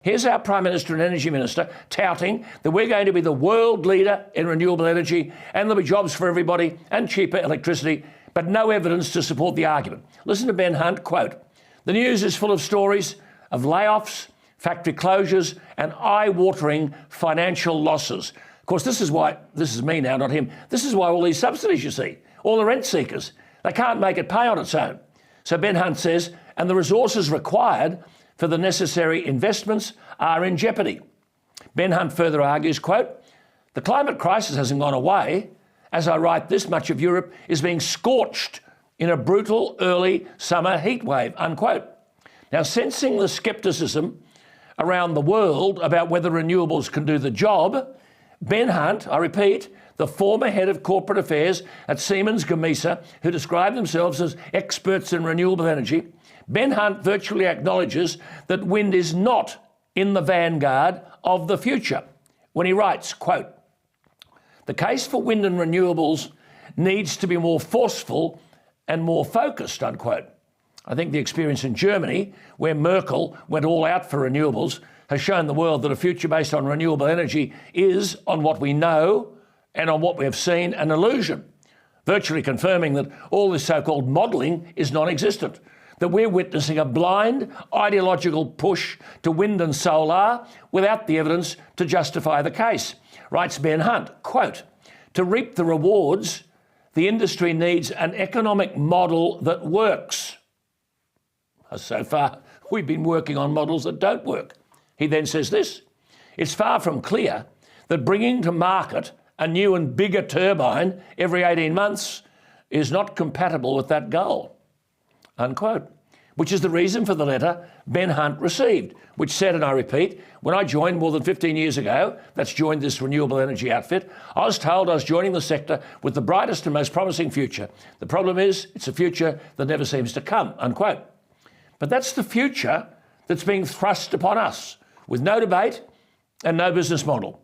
Here's our Prime Minister and Energy Minister touting that we're going to be the world leader in renewable energy and there'll be jobs for everybody and cheaper electricity, but no evidence to support the argument. Listen to Ben Hunt, quote, "The news is full of stories of layoffs, factory closures and eye-watering financial losses." Of course, this is me now, not him. This is why all these subsidies, you see, all the rent seekers, they can't make it pay on its own. So Ben Hunt says, and the resources required for the necessary investments are in jeopardy. Ben Hunt further argues, quote, "The climate crisis hasn't gone away. As I write this, much of Europe is being scorched in a brutal early summer heat wave," unquote. Now, sensing the scepticism around the world about whether renewables can do the job, Ben Hunt, I repeat, the former head of corporate affairs at Siemens Gamesa, who describe themselves as experts in renewable energy, Ben Hunt virtually acknowledges that wind is not in the vanguard of the future when he writes, quote, "The case for wind and renewables needs to be more forceful and more focused," unquote. I think the experience in Germany, where Merkel went all out for renewables, has shown the world that a future based on renewable energy is, on what we know and on what we have seen, an illusion, virtually confirming that all this so-called modelling is non-existent, that we're witnessing a blind ideological push to wind and solar without the evidence to justify the case. Writes Ben Hunt, quote, "To reap the rewards, the industry needs an economic model that works." So far, we've been working on models that don't work. He then says this, "It's far from clear that bringing to market a new and bigger turbine every 18 months is not compatible with that goal," unquote, which is the reason for the letter Ben Hunt received, which said, and I repeat, when I joined more than 15 years ago, that's joined this renewable energy outfit, I was told I was joining the sector with the brightest and most promising future. The problem is it's a future that never seems to come, unquote. But that's the future that's being thrust upon us with no debate and no business model.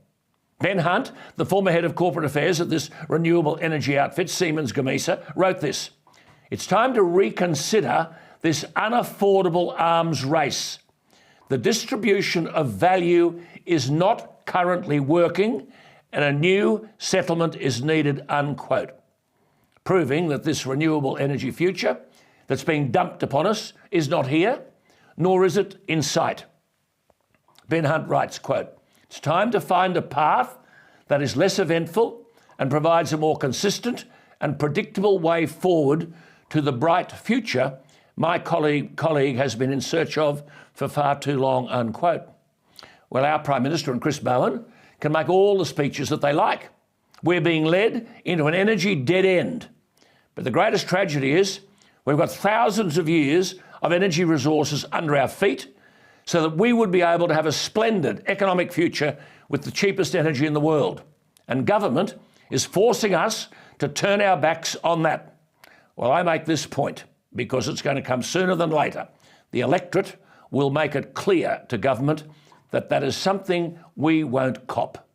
Ben Hunt, the former head of corporate affairs at this renewable energy outfit, Siemens Gamesa, wrote this, "It's time to reconsider this unaffordable arms race. The distribution of value is not currently working and a new settlement is needed," unquote. Proving that this renewable energy future that's being dumped upon us is not here, nor is it in sight. Ben Hunt writes, quote, "It's time to find a path that is less eventful and provides a more consistent and predictable way forward to the bright future my colleague has been in search of for far too long," unquote. Well, our Prime Minister and Chris Bowen can make all the speeches that they like. We're being led into an energy dead end. But the greatest tragedy is we've got thousands of years of energy resources under our feet so that we would be able to have a splendid economic future with the cheapest energy in the world. And government is forcing us to turn our backs on that. Well, I make this point because it's going to come sooner than later. The electorate will make it clear to government that that is something we won't cop.